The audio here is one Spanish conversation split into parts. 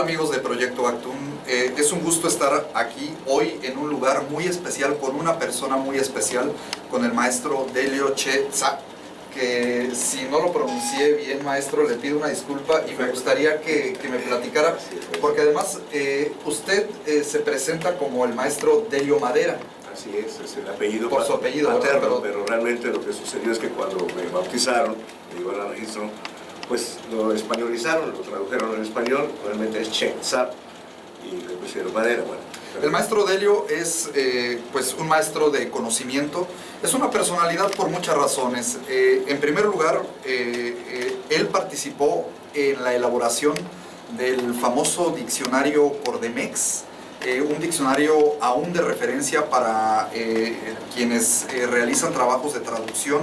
Hola amigos de Proyecto Actum, es un gusto estar aquí hoy en un lugar muy especial con una persona muy especial, con el maestro Delio Che Tsa, que si no lo pronuncié bien, maestro, le pido una disculpa y me gustaría que me platicara, porque además usted se presenta como el maestro Delio Madera. Así es el apellido por su apellido paterno, pero realmente lo que sucedió es que cuando me bautizaron, me iban al registro, pues lo españolizaron, lo tradujeron al español, realmente es Che Tsa y le pusieron Madera. Bueno, el maestro Delio es pues un maestro de conocimiento, es una personalidad por muchas razones. En primer lugar, él participó en la elaboración del famoso diccionario Cordemex, un diccionario aún de referencia para quienes realizan trabajos de traducción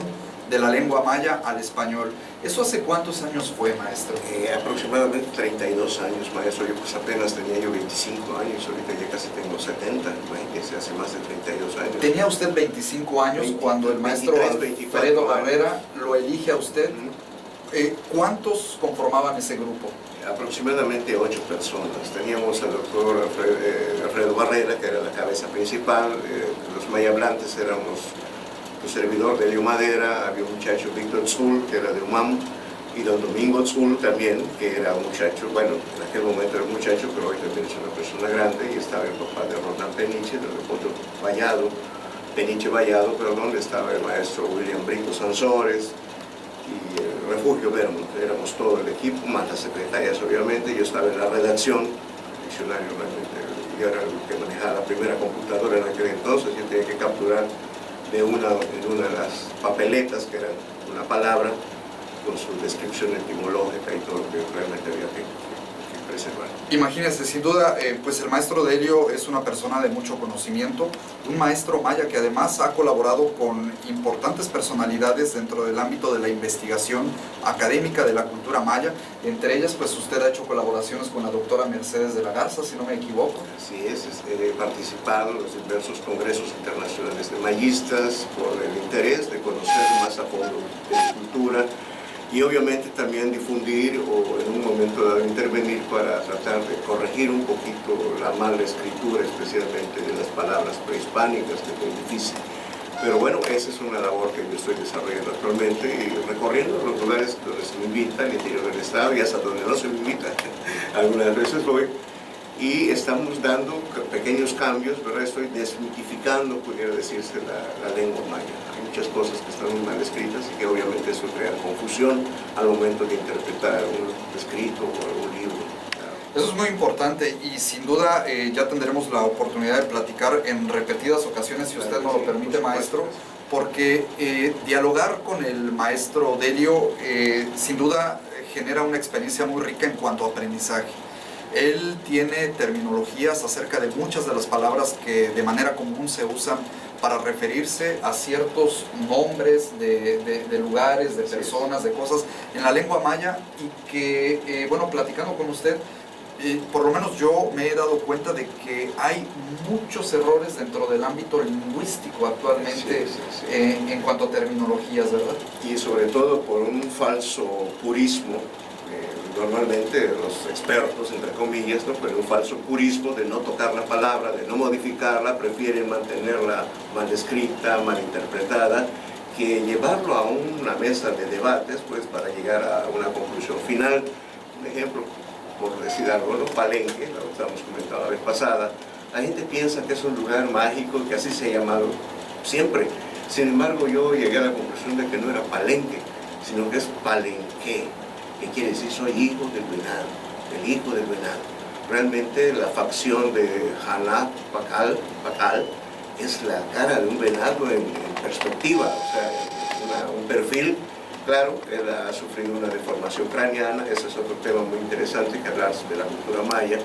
de la lengua maya al español. ¿Eso hace cuántos años fue, maestro? Aproximadamente 32 años, maestro. Yo pues apenas tenía 25 años, ahorita ya casi tengo 70, imagínese, hace más de 32 años. ¿Tenía usted 25 años cuando el maestro 23, Alfredo Barrera lo elige a usted? ¿Cuántos conformaban ese grupo? Aproximadamente 8 personas. Teníamos al doctor Alfredo Barrera, que era la cabeza principal, los mayablantes éramos un servidor Delio Madera, había un muchacho Víctor Tzul, que era de UMAM, y don Domingo Tzul también, que era un muchacho, bueno, en aquel momento era un muchacho, pero hoy también es una persona grande, y estaba el papá de Ronald Peniche, de Leopoldo Peniche Vallado, perdón, estaba el maestro William Brito Sansores, y el Refugio Vermont, éramos todo el equipo, más las secretarias obviamente. Yo estaba en la redacción, el diccionario realmente, yo era el que manejaba la primera computadora en aquel entonces, yo tenía que capturar en una de las papeletas, que era una palabra, con su descripción etimológica y todo lo que realmente había que preservar. Imagínense, sin duda, pues el maestro Delio es una persona de mucho conocimiento, un maestro maya que además ha colaborado con importantes personalidades dentro del ámbito de la investigación académica de la cultura maya. Entre ellas, pues usted ha hecho colaboraciones con la doctora Mercedes de la Garza, si no me equivoco. Así es, he participado en los diversos congresos internacionales de mayistas por el interés de conocer más a fondo de la cultura, y obviamente también difundir o en un momento dado intervenir para tratar de corregir un poquito la mala escritura, especialmente de las palabras prehispánicas, que es muy difícil. Pero bueno, esa es una labor que yo estoy desarrollando actualmente, y recorriendo los lugares donde se me invita, al interior del estado y hasta donde no se me invita. Algunas veces voy y estamos dando pequeños cambios, ¿verdad? Estoy desmitificando, pudiera decirse, la lengua maya. Hay muchas cosas que están muy mal escritas y que obviamente eso crea confusión al momento de interpretar un escrito o algún libro. Eso es muy importante y sin duda ya tendremos la oportunidad de platicar en repetidas ocasiones, si usted nos lo permite, maestro, porque dialogar con el maestro Delio sin duda genera una experiencia muy rica en cuanto a aprendizaje. Él tiene terminologías acerca de muchas de las palabras que de manera común se usan para referirse a ciertos nombres de lugares, de personas, de cosas en la lengua maya, y que, bueno, platicando con usted, por lo menos yo me he dado cuenta de que hay muchos errores dentro del ámbito lingüístico actualmente en cuanto a terminologías, ¿verdad? Y sobre todo por un falso purismo. Normalmente los expertos, entre comillas, ¿no? Pero un falso purismo de no tocar la palabra, de no modificarla, prefieren mantenerla mal escrita, mal interpretada, que llevarlo a una mesa de debates, pues, para llegar a una conclusión final. Un ejemplo, por decir algo, ¿no? Palenque, lo que estábamos comentando la vez pasada, la gente piensa que es un lugar mágico, que así se ha llamado siempre. Sin embargo, yo llegué a la conclusión de que no era Palenque, sino que es Palenque, que quiere decir soy hijo del venado, el hijo del venado. Realmente la facción de Haná Pacal es la cara de un venado en perspectiva, o sea, un perfil. Claro, él ha sufrido una deformación craneana, ese es otro tema muy interesante que hablar de la cultura maya,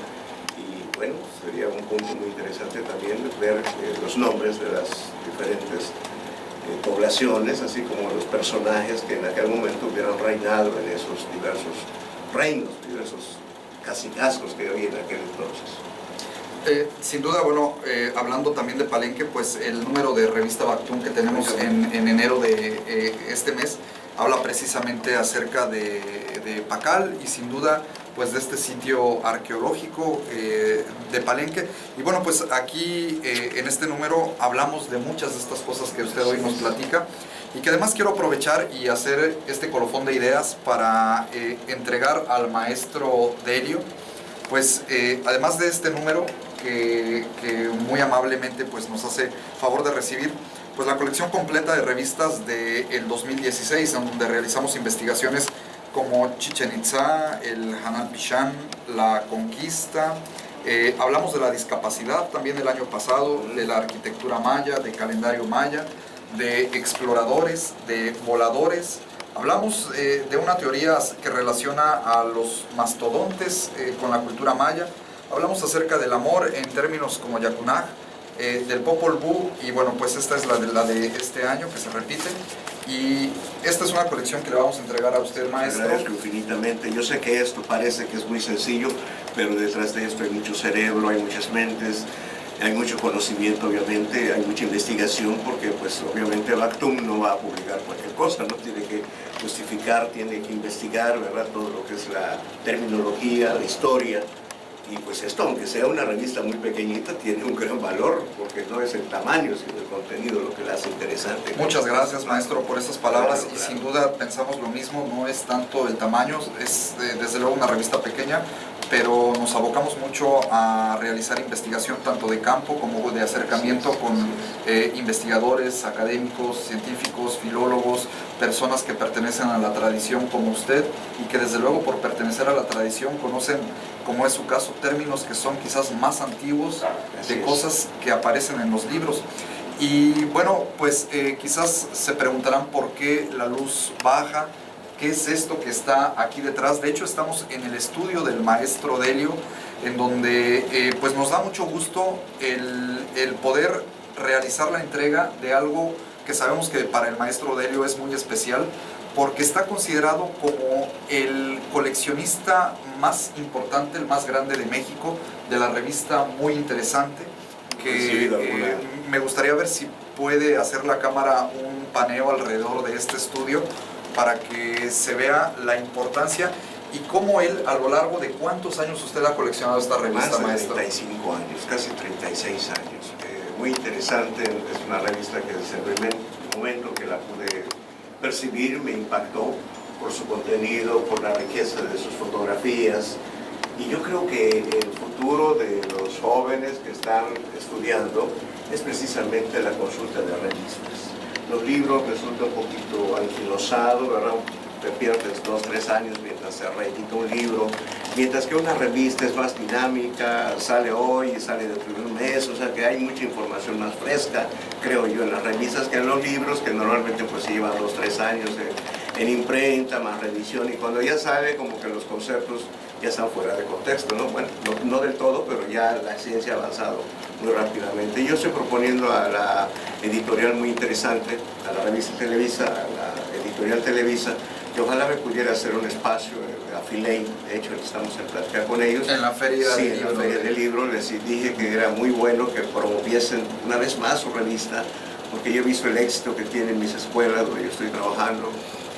y bueno, sería un punto muy interesante también ver los nombres de las diferentes poblaciones, así como los personajes que en aquel momento hubieran reinado en esos diversos reinos, diversos cacicazgos que había en aquel entonces. Sin duda, bueno, hablando también de Palenque, pues el número de revista Bactum que tenemos en enero de este mes habla precisamente acerca de Pacal y sin duda pues de este sitio arqueológico de Palenque. Y bueno, pues aquí en este número hablamos de muchas de estas cosas que usted hoy nos platica, y que además quiero aprovechar y hacer este colofón de ideas para entregar al maestro Delio, pues además de este número que muy amablemente pues nos hace favor de recibir, pues la colección completa de revistas del 2016, en donde realizamos investigaciones como Chichén Itzá, el Hanan Pichán, la Conquista, hablamos de la discapacidad también el año pasado, de la arquitectura maya, de calendario maya, de exploradores, de voladores. Hablamos de una teoría que relaciona a los mastodontes con la cultura maya. Hablamos acerca del amor en términos como Yacunaj, del Popol Vuh, y bueno, pues esta es la de este año que se repite. Y esta es una colección que le vamos a entregar a usted, maestro. Agradezco infinitamente. Yo sé que esto parece que es muy sencillo, pero detrás de esto hay mucho cerebro, hay muchas mentes, hay mucho conocimiento, obviamente, hay mucha investigación, porque pues obviamente Bactum no va a publicar cualquier cosa, ¿no? Tiene que justificar, tiene que investigar, ¿verdad? Todo lo que es la terminología, la historia. Y pues esto, aunque sea una revista muy pequeñita, tiene un gran valor, porque no es el tamaño, sino el contenido lo que la hace interesante. Muchas gracias, maestro, por esas palabras. Claro, y claro. sin duda pensamos lo mismo, no es tanto el tamaño, es desde luego una revista pequeña, pero nos abocamos mucho a realizar investigación tanto de campo como de acercamiento con investigadores, académicos, científicos, filólogos, personas que pertenecen a la tradición como usted, y que desde luego por pertenecer a la tradición conocen, como es su caso, términos que son quizás más antiguos de cosas que aparecen en los libros. Y bueno, pues quizás se preguntarán por qué la luz baja, qué es esto que está aquí detrás. De hecho, estamos en el estudio del maestro Delio, en donde pues nos da mucho gusto el poder realizar la entrega de algo que sabemos que para el maestro Delio es muy especial, porque está considerado como el coleccionista más importante, el más grande de México, de la revista Muy Interesante, que me gustaría ver si puede hacer la cámara un paneo alrededor de este estudio para que se vea la importancia y cómo él, a lo largo de cuántos años usted ha coleccionado esta revista, Más de maestro. 35 años, casi 36 años. Muy interesante, es una revista que desde el primer momento que la pude percibir me impactó por su contenido, por la riqueza de sus fotografías. Y yo creo que el futuro de los jóvenes que están estudiando es precisamente la consulta de revistas. Los libros resultan un poquito anquilosados, ¿verdad? Te pierdes 2 o 3 años mientras se reedita un libro, mientras que una revista es más dinámica, sale hoy y sale dentro de un mes, o sea que hay mucha información más fresca, creo yo, en las revistas que en los libros, que normalmente pues llevan 2 o 3 años en imprenta, más revisión, y cuando ya sale como que los conceptos ya están fuera de contexto, ¿no? Bueno, no del todo, pero ya la ciencia ha avanzado muy rápidamente. Yo estoy proponiendo a la editorial Muy Interesante, a la revista Televisa, a la editorial Televisa, que ojalá me pudiera hacer un espacio a Filey. De hecho estamos en plática con ellos. En la feria sí, del en la libro. feria del libro les dije que era muy bueno que promoviesen una vez más su revista, porque yo he visto el éxito que tienen mis escuelas donde yo estoy trabajando,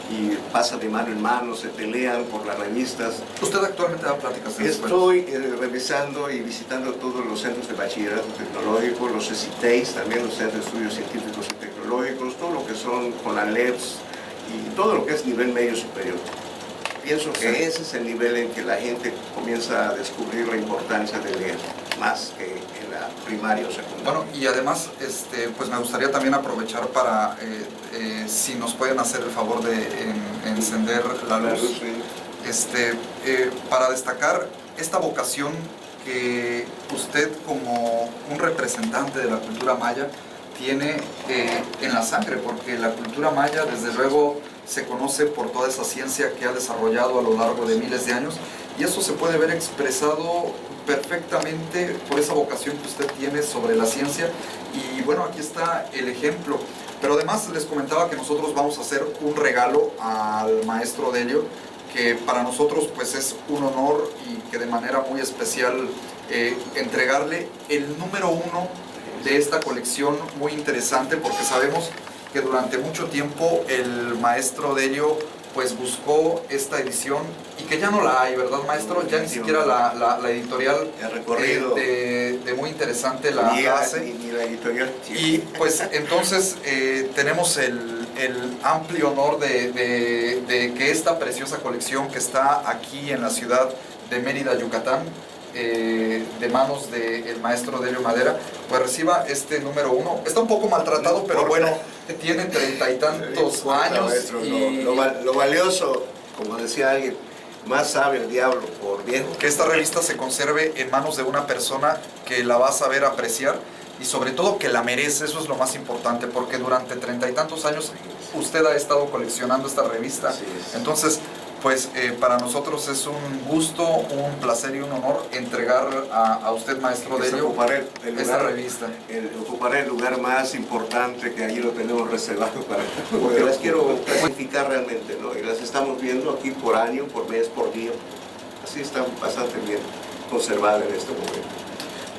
y pasa de mano en mano, se pelean por las revistas. ¿Usted actualmente da pláticas en escuelas? Estoy revisando y visitando todos los centros de bachillerato tecnológico, los CECITEIs, también los centros de estudios científicos y tecnológicos, todo lo que son CONALEPs y todo lo que es nivel medio superior. Pienso que ese es el nivel en que la gente comienza a descubrir la importancia de leer, más que en la primaria o secundaria. Bueno, y además, pues me gustaría también aprovechar para, si nos pueden hacer el favor de encender la luz, para destacar esta vocación que usted como un representante de la cultura maya tiene en la sangre, porque la cultura maya desde luego se conoce por toda esa ciencia que ha desarrollado a lo largo de miles de años, y eso se puede ver expresado perfectamente por esa vocación que usted tiene sobre la ciencia. Y bueno, aquí está el ejemplo. Pero además les comentaba que nosotros vamos a hacer un regalo al maestro Delio, que para nosotros pues es un honor, y que de manera muy especial entregarle el número 1 de esta colección muy interesante, porque sabemos que durante mucho tiempo el maestro Delio pues buscó esta edición y que ya no la hay, ¿verdad, maestro? Ya ni siquiera la editorial de muy interesante la hace. Ni la editorial. Y pues entonces tenemos el amplio honor de que esta preciosa colección que está aquí en la ciudad de Mérida, Yucatán, de manos del maestro Delio Madera, pues reciba este número 1. Está un poco maltratado, pero bueno, tiene 30 y tantos años. Maestro, y lo valioso, como decía alguien, más sabe el diablo por viejo. Que esta revista se conserve en manos de una persona que la va a saber apreciar y sobre todo que la merece. Eso es lo más importante, porque durante 30 y tantos años usted ha estado coleccionando esta revista. Entonces, pues para nosotros es un gusto, un placer y un honor entregar a usted, maestro Delio, esta revista. Ocuparé el lugar más importante, que allí lo tenemos reservado para, porque las quiero clasificar realmente, ¿no? Y las estamos viendo aquí por año, por mes, por día. Así están bastante bien conservadas en este momento.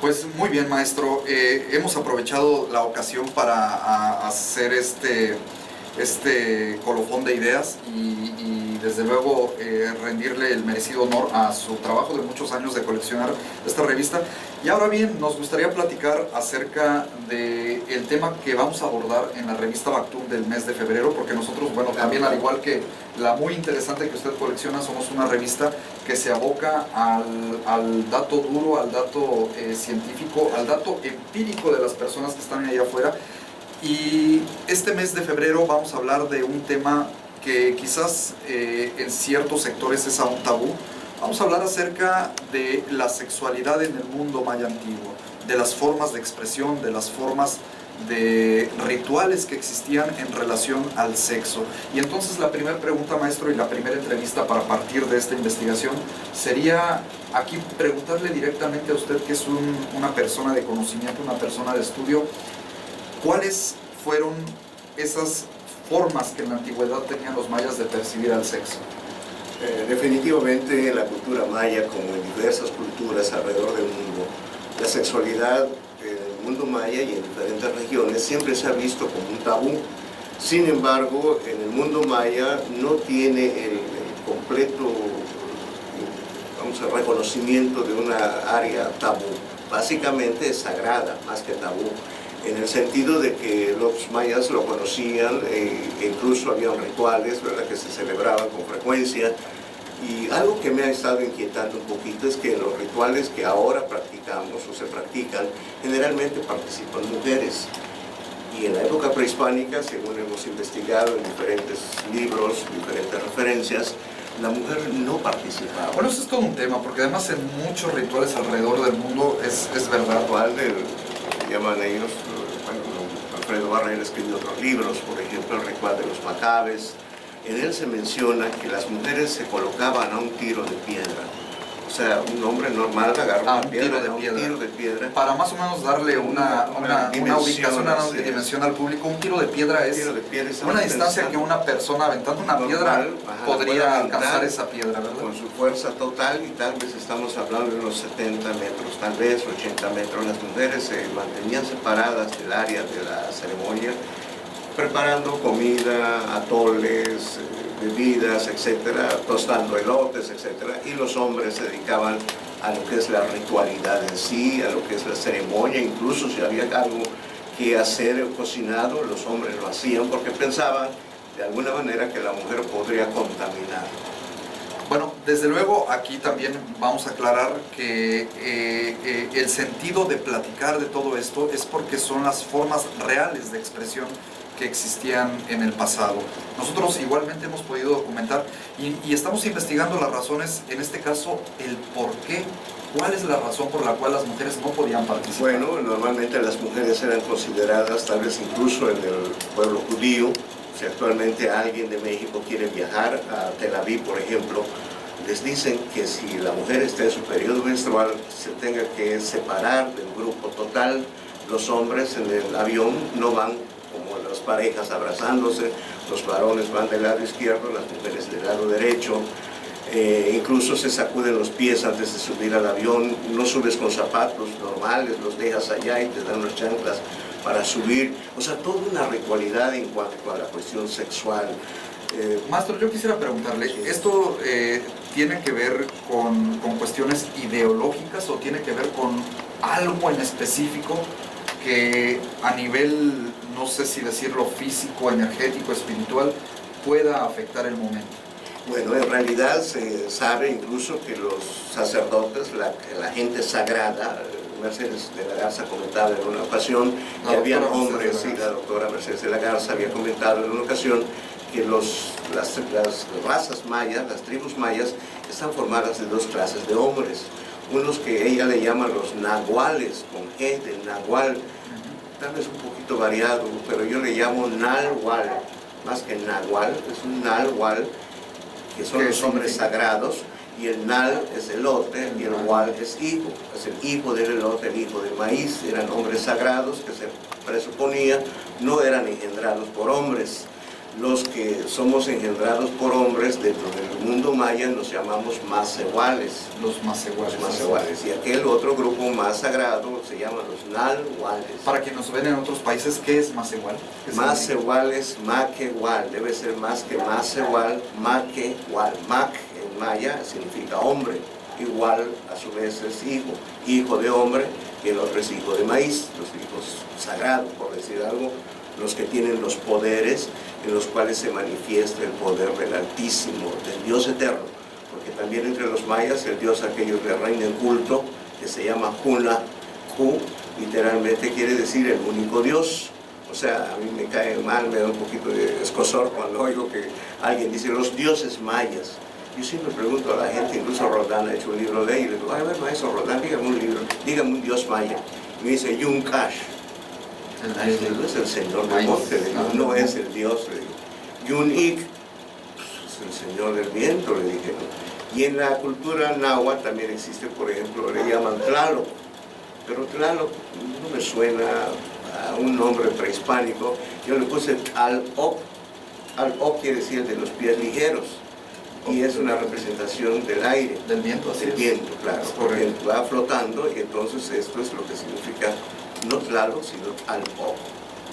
Pues muy bien, maestro. Hemos aprovechado la ocasión para hacer este colofón de ideas y desde luego rendirle el merecido honor a su trabajo de muchos años de coleccionar esta revista. Y ahora bien, nos gustaría platicar acerca del tema que vamos a abordar en la revista Bactum del mes de febrero, porque nosotros, bueno, también al igual que la muy interesante que usted colecciona, somos una revista que se aboca al dato duro, al dato científico, al dato empírico de las personas que están allá afuera. Y este mes de febrero vamos a hablar de un tema que quizás en ciertos sectores es aún tabú. Vamos a hablar acerca de la sexualidad en el mundo maya antiguo, de las formas de expresión, de las formas de rituales que existían en relación al sexo. Y entonces la primera pregunta, maestro, y la primera entrevista para partir de esta investigación sería aquí preguntarle directamente a usted, que es una persona de conocimiento, una persona de estudio, ¿cuáles fueron esas formas que en la antigüedad tenían los mayas de percibir al sexo? Definitivamente en la cultura maya, como en diversas culturas alrededor del mundo, la sexualidad en el mundo maya y en diferentes regiones siempre se ha visto como un tabú. Sin embargo, en el mundo maya no tiene el completo reconocimiento de una área tabú. Básicamente es sagrada más que tabú, en el sentido de que los mayas lo conocían, incluso había rituales, ¿verdad?, que se celebraban con frecuencia. Y algo que me ha estado inquietando un poquito es que en los rituales que ahora practicamos o se practican, generalmente participan mujeres. Y en la época prehispánica, según hemos investigado en diferentes libros, diferentes referencias, la mujer no participaba. Bueno, eso es todo un tema, porque además en muchos rituales alrededor del mundo es verdad. Ritual llaman ellos, bueno, Alfredo Barrera escribió otros libros, por ejemplo, el ritual de los macabes. En él se menciona que las mujeres se colocaban a un tiro de piedra. O sea, un hombre normal agarra un tiro de piedra. Para más o menos darle una ubicación, una dimensión al público, un tiro de piedra es una distancia que una persona aventando una piedra podría alcanzar esa piedra, ¿verdad? Con su fuerza total, y tal vez estamos hablando de unos 70 metros, tal vez 80 metros. Las mujeres se mantenían separadas del área de la ceremonia, preparando comida, atoles, bebidas, etcétera, tostando elotes, etcétera, y los hombres se dedicaban a lo que es la ritualidad en sí, a lo que es la ceremonia. Incluso si había algo que hacer cocinado, los hombres lo hacían porque pensaban de alguna manera que la mujer podría contaminar. Bueno, desde luego aquí también vamos a aclarar que el sentido de platicar de todo esto es porque son las formas reales de expresión que existían en el pasado. Nosotros igualmente hemos podido documentar y estamos investigando las razones, en este caso, el por qué. ¿Cuál es la razón por la cual las mujeres no podían participar? Bueno, normalmente las mujeres eran consideradas, tal vez incluso en el pueblo judío. Si actualmente alguien de México quiere viajar a Tel Aviv, por ejemplo, les dicen que si la mujer está en su periodo menstrual, se tenga que separar del grupo total. Los hombres en el avión no van como las parejas abrazándose, los varones van del lado izquierdo, las mujeres del lado derecho. Incluso se sacuden los pies antes de subir al avión, no subes con zapatos normales, los dejas allá y te dan unas chanclas para subir, o sea, toda una ritualidad en cuanto a la cuestión sexual. Maestro, yo quisiera preguntarle, Sí. ¿esto tiene que ver con cuestiones ideológicas o tiene que ver con algo en específico que a nivel, no sé si decirlo, físico, energético, espiritual, pueda afectar el momento? Bueno, en realidad se sabe incluso que los sacerdotes, la gente sagrada, Mercedes de la Garza comentaba en una ocasión que había hombres, y la doctora Mercedes de la Garza había comentado en una ocasión que las razas mayas, las tribus mayas, están formadas de dos clases de hombres. Unos que ella le llama los nahuales, con G de nahual, tal vez un poquito variado, pero yo le llamo nalhual, más que nahual, es un nalhual, que son los hombres sagrados, y el nal es elote y el hual es hijo, es el hijo del elote, el hijo del maíz. Eran hombres sagrados que se presuponía no eran engendrados por hombres. Los que somos engendrados por hombres dentro del mundo maya nos llamamos macehuales. Los macehuales. Los macehuales. Y aquel otro grupo más sagrado se llama los nalhuales. Para quienes nos ven en otros países, ¿qué es macehual? Macehual es maquehual, debe ser más que macehual, maquehual. Mac en maya significa hombre, igual a su vez es hijo, hijo de hombre, y el otro es hijo de maíz, los hijos sagrados, por decir algo, los que tienen los poderes en los cuales se manifiesta el poder del Altísimo, del Dios eterno, porque también entre los mayas el Dios aquellos que reina en culto, que se llama Huna, Hu, literalmente quiere decir el único Dios. O sea, a mí me cae mal, me da un poquito de escozor cuando oigo que alguien dice los dioses mayas. Yo siempre pregunto a la gente, incluso Roldán ha hecho un libro de él, y le digo, a ver, maestro Roldán, dígame un libro, dígame un dios maya. Y me dice, Yuncash. No es el señor del monte, le digo, no es el dios, le digo. Yunik, es el señor del viento, le dije. ¿No? Y en la cultura náhuatl también existe, por ejemplo, le llaman Tlaloc, pero Tlaloc no me suena a un nombre prehispánico. Yo le puse Al-Ok. Al-Ok quiere decir de los pies ligeros. Y es una representación del aire. Del viento, así del viento, claro. Porque correcto. va flotando y entonces esto es lo que significa no Tlaloc, sino Al-Ok.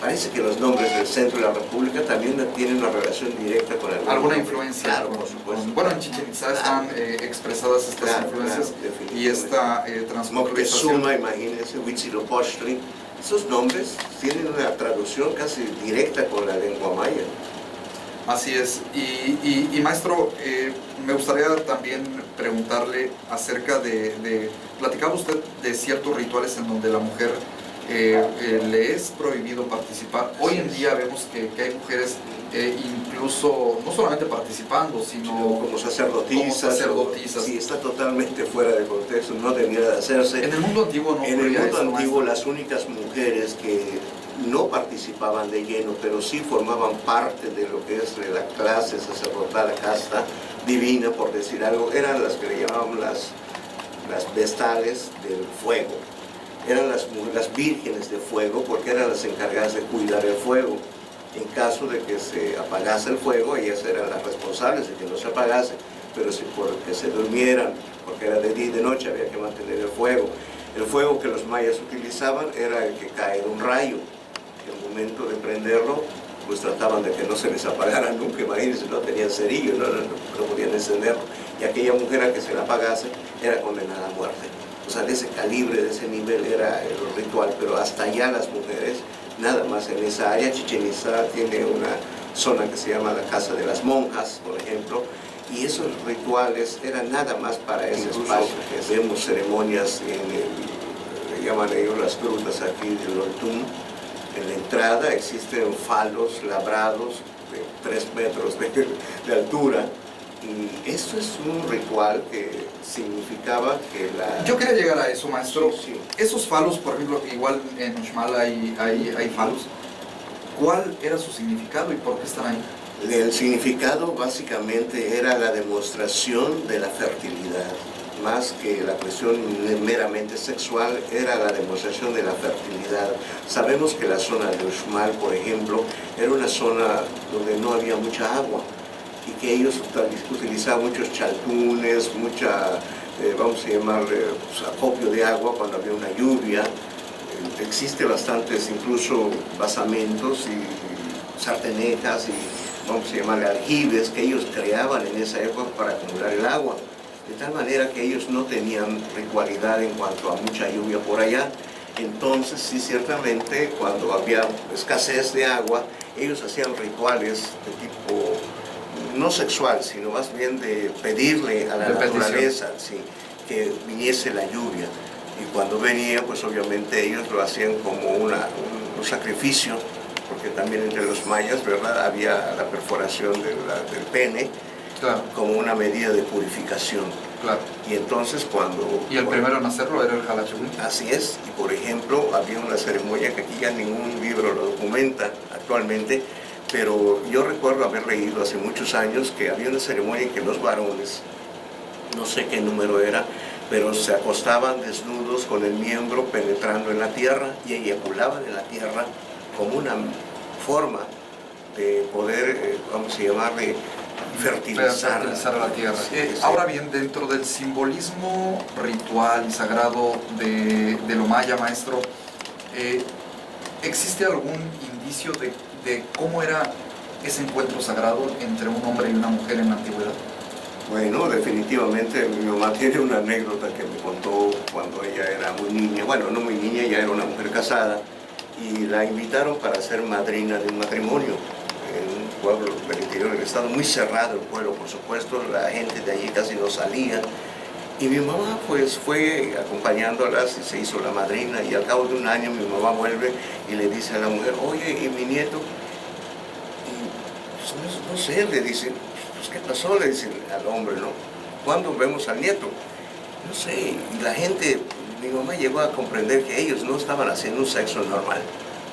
Parece que los nombres del centro de la República también tienen una relación directa con alguna influencia. Claro, por supuesto. Bueno, en Chichén Itzá están expresadas estas influencias y esta transmogrificación. Moctezuma, imagínense, Huitzilopochtli. Esos nombres tienen una traducción casi directa con la lengua maya. Así es. Y maestro, me gustaría también preguntarle acerca platicaba usted de ciertos rituales en donde la mujer le es prohibido participar. Hoy en día vemos que hay mujeres incluso, no solamente participando, sino como sacerdotisas. Sí, está totalmente fuera de contexto, no debiera de hacerse. En el mundo antiguo no. En el mundo antiguo las únicas mujeres que no participaban de lleno, pero sí formaban parte de lo que es la clase sacerdotal, casta divina, por decir algo, eran las que le llamaban las vestales del fuego. Eran las vírgenes de fuego, porque eran las encargadas de cuidar el fuego. En caso de que se apagase el fuego, ellas eran las responsables de que no se apagase, pero si porque se durmieran, porque era de día y de noche, había que mantener el fuego. El fuego que los mayas utilizaban era el que cae de un rayo. En el momento de prenderlo, pues trataban de que no se les apagara nunca. Imagínense, no tenían cerillo, no podían encenderlo. Y aquella mujer a que se la apagase era condenada a muerte. O sea, de ese calibre, de ese nivel era el ritual, pero hasta allá las mujeres, nada más en esa área. Chichén Itzá tiene una zona que se llama la Casa de las Monjas, por ejemplo, y esos rituales eran nada más para ese espacio. Vemos ceremonias le llaman ellos las grutas aquí del Oltún. En la entrada existen falos labrados de 3 metros de altura. Y esto es un ritual que significaba que la... Yo quería llegar a eso, maestro. Sí. Esos falos, por ejemplo, igual en Uxmal hay falos. ¿Cuál era su significado y por qué están ahí? El significado básicamente era la demostración de la fertilidad. Más que la cuestión meramente sexual, era la demostración de la fertilidad. Sabemos que la zona de Uxmal, por ejemplo, era una zona donde no había mucha agua, y que ellos utilizaban muchos chaltunes, vamos a llamarle, acopio de agua cuando había una lluvia. existe bastantes incluso basamentos y sartenejas y vamos a llamarle aljibes que ellos creaban en esa época para acumular el agua, de tal manera que ellos no tenían ritualidad en cuanto a mucha lluvia por allá. Entonces sí, ciertamente cuando había escasez de agua, ellos hacían rituales de tipo no sexual, sino más bien de pedirle a la naturaleza, sí, que viniese la lluvia. Y cuando venía, pues obviamente ellos lo hacían como un sacrificio, porque también entre los mayas, ¿verdad?, había la perforación del pene, claro, como una medida de purificación. Claro. Y entonces cuando... Y el primero en hacerlo era el Jalachuwin. Así es, y por ejemplo, había una ceremonia que aquí ya ningún libro lo documenta actualmente, pero yo recuerdo haber leído hace muchos años que había una ceremonia en que los varones, no sé qué número era, pero se acostaban desnudos con el miembro penetrando en la tierra y eyaculaban en la tierra como una forma de poder, vamos a llamarle, fertilizar la tierra. Ahora bien, dentro del simbolismo ritual y sagrado de lo maya, maestro, ¿existe algún indicio de cómo era ese encuentro sagrado entre un hombre y una mujer en la antigüedad? Bueno, definitivamente mi mamá tiene una anécdota que me contó cuando ella era muy niña, bueno, no muy niña, ya era una mujer casada, y la invitaron para ser madrina de un matrimonio en un pueblo del interior del estado, muy cerrado el pueblo, por supuesto, la gente de allí casi no salía, y mi mamá pues fue acompañándolas y se hizo la madrina, y al cabo de un año mi mamá vuelve y le dice a la mujer, oye, ¿y mi nieto? Y pues, no sé, le dice, pues ¿qué pasó? Le dicen al hombre, ¿no? ¿Cuándo vemos al nieto? No sé, y la gente, mi mamá llegó a comprender que ellos no estaban haciendo un sexo normal,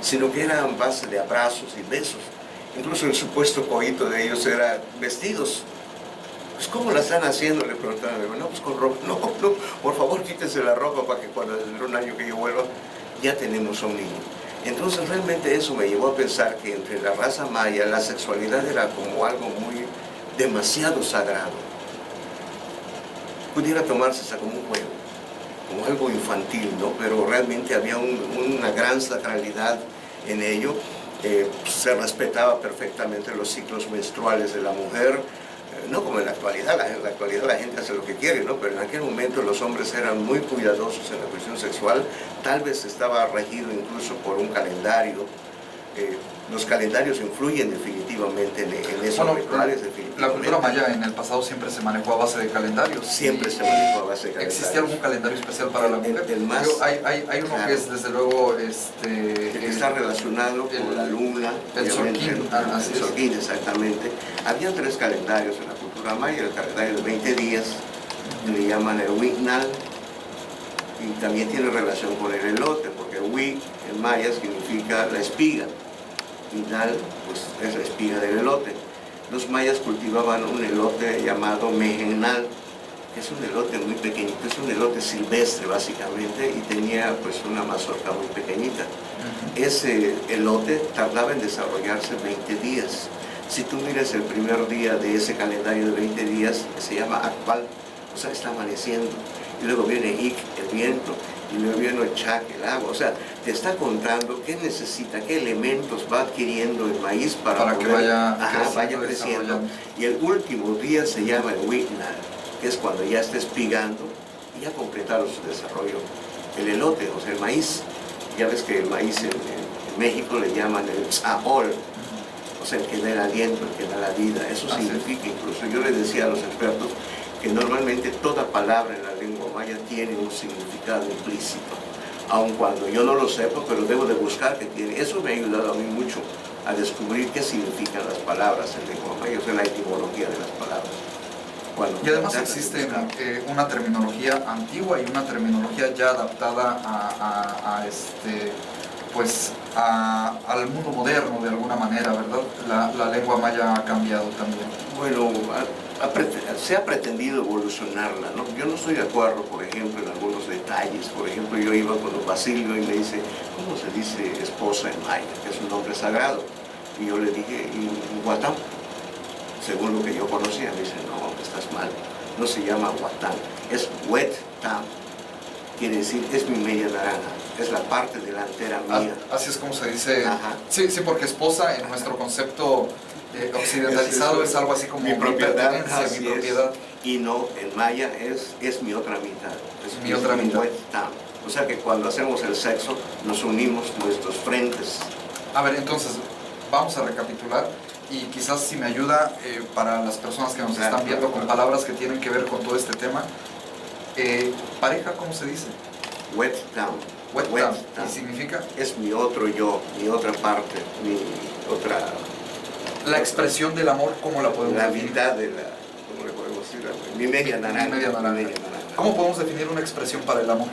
sino que era en base de abrazos y besos. Incluso el supuesto coito de ellos era vestidos. Pues ¿cómo la están haciendo? Le preguntaron, no, pues con ropa. No, no, por favor quítese la ropa para que cuando en un año que yo vuelva ya tenemos a un niño. Entonces realmente eso me llevó a pensar que entre la raza maya la sexualidad era como algo muy demasiado sagrado. Pudiera tomarse hasta como un juego, como algo infantil, ¿no? Pero realmente había una gran sacralidad en ello. Se respetaba perfectamente los ciclos menstruales de la mujer, no como en la actualidad. En la actualidad la gente hace lo que quiere, ¿no? Pero en aquel momento los hombres eran muy cuidadosos en la cuestión sexual. Tal vez estaba regido incluso por un calendario. Los calendarios influyen definitivamente en esos rituales, definitivamente. La cultura maya en el pasado siempre se manejó a base de calendarios. Siempre se manejó a base de calendarios. ¿Existe algún calendario especial para la mujer? Hay uno, claro, que es desde luego... que está relacionado con la luna. El Sorquín. El Sorquín, exactamente. Había 3 calendarios en la cultura maya. El calendario de 20 días, le llaman el Huitnal, y también tiene relación con el elote, porque el Huit en maya significa la espiga. Huitnal, pues es la espiga del elote. Los mayas cultivaban un elote llamado mejenal, que es un elote muy pequeñito, es un elote silvestre básicamente, y tenía pues una mazorca muy pequeñita. Ese elote tardaba en desarrollarse 20 días. Si tú miras el primer día de ese calendario de 20 días, se llama Akbal, o sea, está amaneciendo. Y luego viene Ik, el viento, y luego viene Chac, el agua. O sea, te está contando qué necesita, qué elementos va adquiriendo el maíz para que vaya creciendo. Y el último día se llama el Huitnal, que es cuando ya está espigando y ya completaron su desarrollo. El elote, o sea, el maíz. Ya ves que el maíz en México le llaman el tzahol, o sea, el que da el aliento, el que da la vida. Eso significa, incluso yo les decía a los expertos, que normalmente toda palabra en la lengua maya tiene un significado implícito, aun cuando yo no lo sepa, pero debo de buscar que tiene. Eso me ha ayudado a mí mucho a descubrir qué significan las palabras en lengua maya, o sea, la etimología de las palabras. Y además existe una terminología antigua y una terminología ya adaptada al mundo moderno de alguna manera, ¿verdad? La lengua maya ha cambiado también. Bueno, se ha pretendido evolucionarla, ¿no? Yo no estoy de acuerdo, por ejemplo, en algunos detalles. Por ejemplo, yo iba con don Basilio y me dice, ¿cómo se dice esposa en maya? Que es un nombre sagrado. Y yo le dije, ¿y Huatán? Según lo que yo conocía, me dice, no, estás mal. No se llama Huatán, es Huettam. quiere decir es mi media naranja, es la parte delantera mía. Así es como se dice. Ajá. Sí, sí, porque esposa en nuestro concepto occidentalizado es algo así como mi propiedad, mi propiedad. Y no, en maya es mi otra mitad, es mi otra mitad. O sea que cuando hacemos el sexo nos unimos nuestros frentes. A ver, entonces vamos a recapitular y quizás si me ayuda para las personas que nos están viendo con palabras que tienen que ver con todo este tema. Pareja, ¿cómo se dice? Wet down. ¿Y significa? Es mi otro yo, mi otra parte, mi otra... La expresión del amor, ¿cómo la podemos definir? La mitad de la... ¿Cómo le podemos decir? Mi media naranja. Mi media naranja. ¿Cómo podemos definir una expresión para el amor?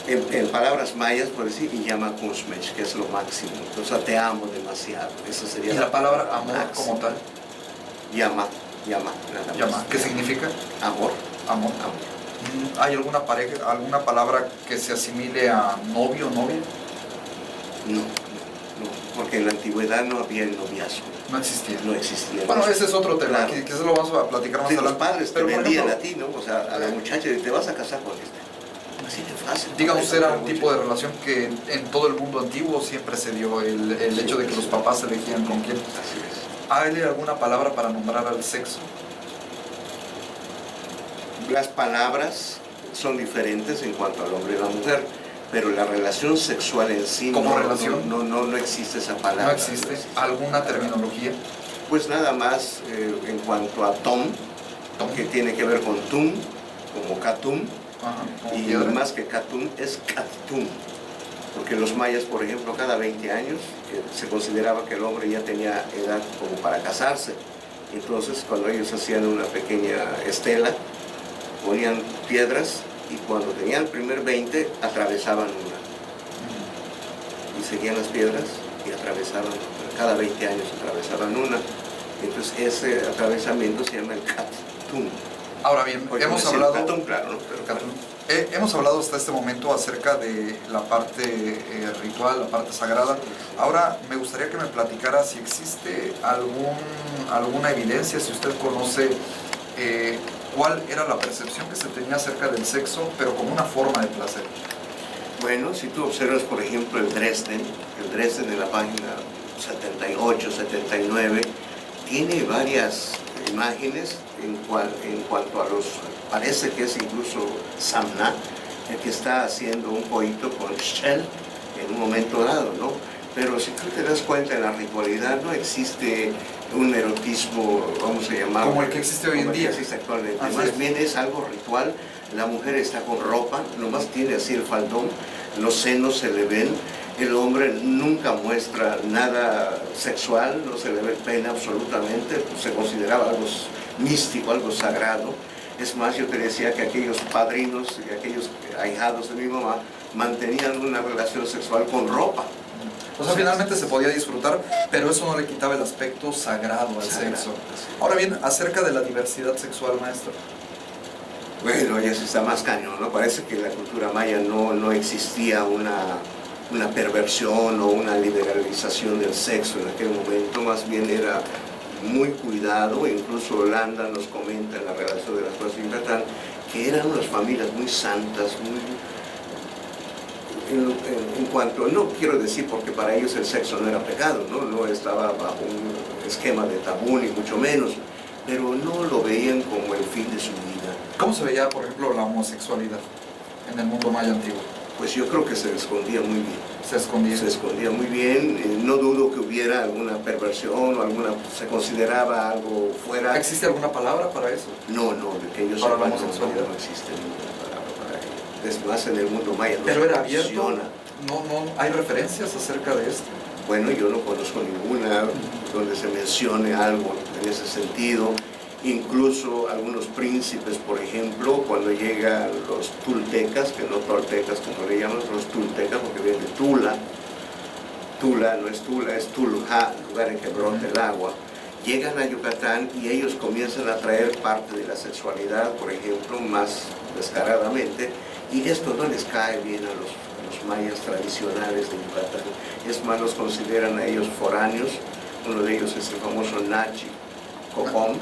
En palabras mayas, por decir, y llama kunsmech, que es lo máximo. O sea, te amo demasiado. Esa sería ¿Y la palabra amor máxima. como tal? Llama. ¿Qué significa? Amor. Amor. ¿Hay alguna pareja, alguna palabra que se asimile a novio o novia? No, porque en la antigüedad no había el noviazgo. No existía. No existía. Bueno, ese es otro tema, Claro. que eso lo vamos a platicar más Sí, adelante. los padres te Pero, por vendían ejemplo, a ti, ¿no? O sea, a la muchacha, te vas a casar con este. Así de fácil. digamos, era un tipo de relación que en todo el mundo antiguo siempre se dio el hecho de que los papás elegían con quién. Así es. ¿Hay alguna palabra para nombrar al sexo? Las palabras son diferentes en cuanto al hombre y la mujer, pero la relación sexual en sí ¿Como relación? No existe esa palabra. ¿No existe alguna terminología? Pues nada más en cuanto a tom, que tiene que ver con tum, como katum, como y piedra. más que katum es katum, porque los mayas, por ejemplo, cada 20 años se consideraba que el hombre ya tenía edad como para casarse. Entonces, cuando ellos hacían una pequeña estela, ponían piedras y cuando tenían el primer 20 atravesaban una y seguían las piedras y atravesaban otra. Cada 20 años atravesaban una. Entonces ese atravesamiento se llama el katum. Ahora bien, hemos hablado... Katum, claro, ¿no? Pero Katum. Hemos hablado hasta este momento acerca de la parte ritual, la parte sagrada. Ahora me gustaría que me platicara si existe alguna evidencia, si usted conoce cuál era la percepción que se tenía acerca del sexo, pero como una forma de placer. Bueno, si tú observas, por ejemplo, el Dresden en la página 78, 79, tiene varias imágenes en cuanto a los... Parece que es incluso Samna, el que está haciendo un coito con Shell en un momento dado, ¿no? Pero si tú te das cuenta, en la ritualidad no existe un erotismo, vamos a llamarlo... Como el que existe hoy en día. Existe actualmente. Así Más es. bien es algo ritual. La mujer está con ropa, nomás tiene así el faldón, los senos se le ven, el hombre nunca muestra nada sexual, no se le ve pena absolutamente, pues se consideraba algo místico, algo sagrado. Es más, yo te decía que aquellos padrinos y aquellos ahijados de mi mamá mantenían una relación sexual con ropa. O sea, finalmente se podía disfrutar, pero eso no le quitaba el aspecto sagrado al sexo. Ahora bien, acerca de la diversidad sexual, maestro. Bueno, ya se está más cañón, ¿no? Parece que en la cultura maya no existía una perversión o una liberalización del sexo en aquel momento, más bien era muy cuidado. Incluso Holanda nos comenta en la relación de las cosas de Yucatán que eran unas familias muy santas, en cuanto, no quiero decir porque para ellos el sexo no era pecado, no estaba bajo un esquema de tabú ni mucho menos, pero no lo veían como el fin de su vida. ¿Cómo se veía, por ejemplo, la homosexualidad en el mundo maya antiguo? Pues yo creo que se escondía muy bien. Se escondía. Se escondía muy bien, no dudo que hubiera alguna perversión o se consideraba algo fuera. ¿Existe alguna palabra para eso? No, de que yo para sepa, la homosexualidad no existe ninguna palabra para ello. Es más, en el mundo maya no pero se era abierto. menciona. No hay referencias acerca de esto. Bueno, yo no conozco ninguna donde se mencione algo en ese sentido. Incluso algunos príncipes, por ejemplo, cuando llegan los tultecas, que no toltecas como le llaman, los tultecas porque vienen de Tula. Tula no es Tula, es Tulja, lugar en que brota el agua. Llegan a Yucatán y ellos comienzan a traer parte de la sexualidad, por ejemplo, más descaradamente, y esto no les cae bien a los mayas tradicionales de Yucatán. Es más, los consideran a ellos foráneos. Uno de ellos es el famoso Nachi Cocom,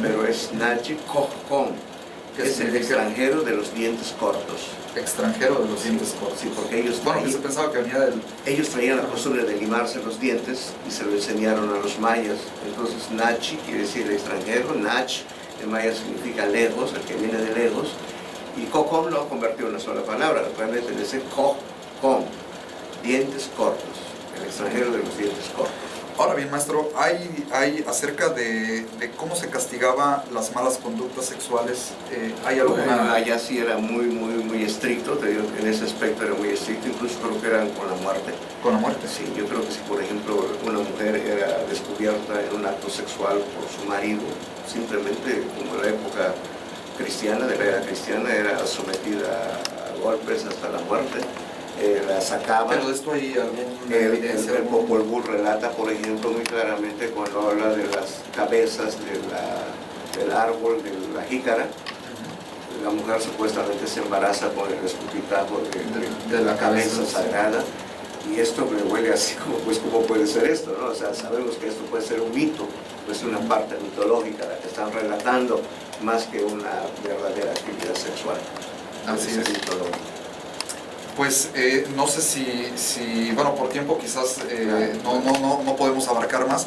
pero es Nachi Cocom, Es el extranjero de los dientes cortos. Extranjero de los dientes cortos. Sí, porque ellos bueno, que se pensaba que venía del... Ellos traían la costumbre de limarse los dientes y se lo enseñaron a los mayas. Entonces, Nachi quiere decir extranjero, Nach en maya significa lejos, el que viene de lejos, y Cocom lo convirtió en una sola palabra, realmente dice Cocom, dientes cortos, el extranjero de los dientes cortos. Ahora bien, maestro, hay acerca de cómo se castigaba las malas conductas sexuales, ¿hay alguna...? Allá sí era muy estricto, te digo que en ese aspecto era muy estricto, incluso creo que eran con la muerte. ¿Con la muerte? Sí, yo creo que si por ejemplo una mujer era descubierta en un acto sexual por su marido, simplemente como en la época cristiana, de la era cristiana, era sometida a golpes hasta la muerte. La sacaban. ¿Pero de esto hay alguna evidencia? El Popol Vuh relata, por ejemplo, muy claramente cuando habla de las cabezas del árbol, de la jícara. La mujer supuestamente se embaraza por el escupitajo de la cabeza sagrada. Y esto me huele así como, pues, ¿cómo puede ser esto? ¿No? O sea, sabemos que esto puede ser un mito, pues una parte mitológica la que están relatando, más que una verdadera actividad sexual. Así es. Mitológica. Pues no sé si, bueno, por tiempo quizás no podemos abarcar más,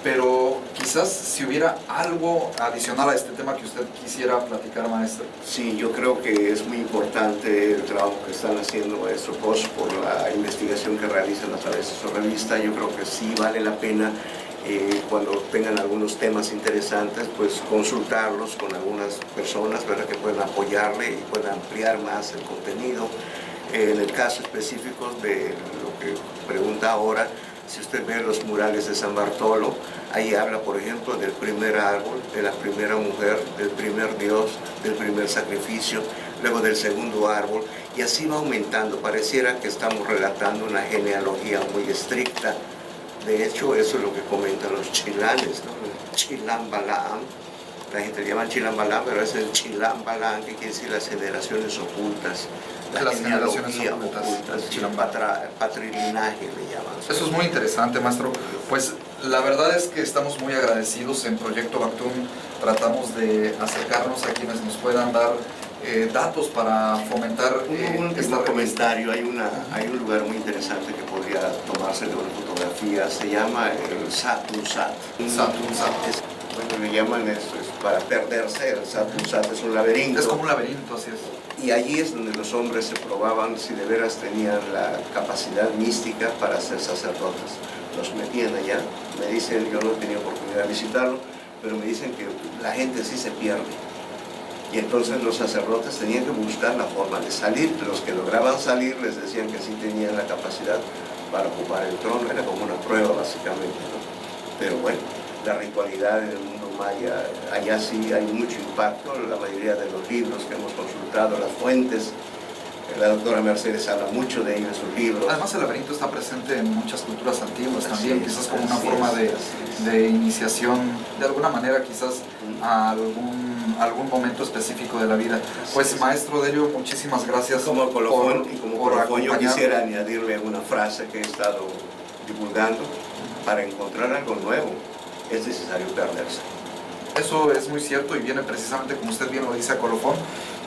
pero quizás si hubiera algo adicional a este tema que usted quisiera platicar, maestro. Sí, yo creo que es muy importante el trabajo que están haciendo maestro Bosch por la investigación que realizan a través de su revista. Yo creo que sí vale la pena cuando tengan algunos temas interesantes, pues consultarlos con algunas personas, ¿verdad?, que puedan apoyarle y puedan ampliar más el contenido. En el caso específico de lo que pregunta ahora, si usted ve los murales de San Bartolo, ahí habla, por ejemplo, del primer árbol, de la primera mujer, del primer dios, del primer sacrificio, luego del segundo árbol, y así va aumentando. Pareciera que estamos relatando una genealogía muy estricta. De hecho, eso es lo que comentan los chilanes, ¿no? Chilán Balaam. La gente le llama Chilán Balaam, pero es el Chilán Balaam, que quiere decir las generaciones ocultas. Las generaciones ocultas, patrilinaje le llaman. Eso es muy interesante, maestro. Pues la verdad es que estamos muy agradecidos. En Proyecto Bactum tratamos de acercarnos a quienes nos puedan dar datos para fomentar este comentario. Hay un lugar muy interesante que podría tomarse de una fotografía, se llama el Satun Sat. Satun Sat. Bueno, le llaman esto, es para perderse. El Satun Sat es un laberinto. Es como un laberinto, así es. Y allí es donde los hombres se probaban si de veras tenían la capacidad mística para ser sacerdotes. Los metían allá. Me dicen, yo no he tenido oportunidad de visitarlo, pero me dicen que la gente sí se pierde. Y entonces los sacerdotes tenían que buscar la forma de salir. Los que lograban salir les decían que sí tenían la capacidad para ocupar el trono. Era como una prueba, básicamente, ¿no? Pero bueno, la ritualidad en el mundo maya, allá sí hay mucho impacto. La mayoría de los libros que hemos consultado, las fuentes, la doctora Mercedes habla mucho de ello en sus libros. Además, el laberinto está presente en muchas culturas antiguas también, quizás como una forma de iniciación, de alguna manera, quizás a algún momento específico de la vida. Pues, maestro Delio, muchísimas gracias. Como colofón, yo quisiera añadirle una frase que he estado divulgando. Para encontrar algo nuevo es necesario perderse. Eso es muy cierto y viene precisamente, como usted bien lo dice, a colofón.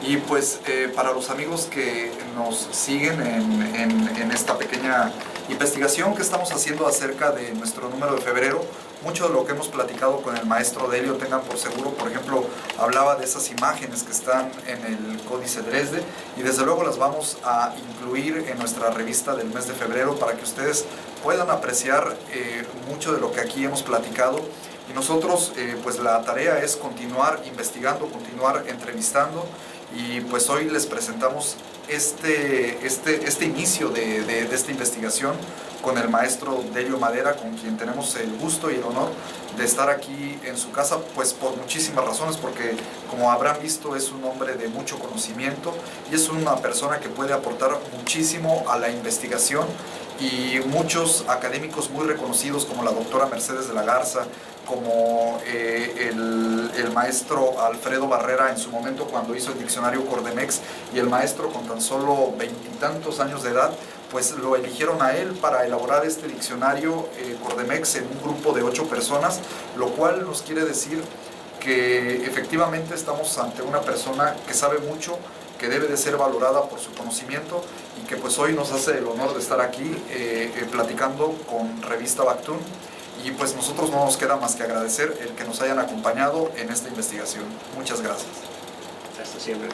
Y pues para los amigos que nos siguen en esta pequeña investigación que estamos haciendo acerca de nuestro número de febrero, mucho de lo que hemos platicado con el maestro Delio, tengan por seguro, por ejemplo, hablaba de esas imágenes que están en el Códice Dresde y desde luego las vamos a incluir en nuestra revista del mes de febrero para que ustedes puedan apreciar mucho de lo que aquí hemos platicado. Y nosotros, pues la tarea es continuar investigando, continuar entrevistando y pues hoy les presentamos este inicio de esta investigación con el maestro Delio Madera, con quien tenemos el gusto y el honor de estar aquí en su casa, pues por muchísimas razones, porque como habrán visto es un hombre de mucho conocimiento y es una persona que puede aportar muchísimo a la investigación, y muchos académicos muy reconocidos como la doctora Mercedes de la Garza, como el maestro Alfredo Barrera en su momento cuando hizo el diccionario Cordemex, y el maestro con tan solo 20 y tantos años de edad, pues lo eligieron a él para elaborar este diccionario Cordemex en un grupo de 8 personas, lo cual nos quiere decir que efectivamente estamos ante una persona que sabe mucho, que debe de ser valorada por su conocimiento y que pues hoy nos hace el honor de estar aquí platicando con Revista Bactún. Y pues nosotros no nos queda más que agradecer el que nos hayan acompañado en esta investigación. Muchas gracias. Hasta siempre.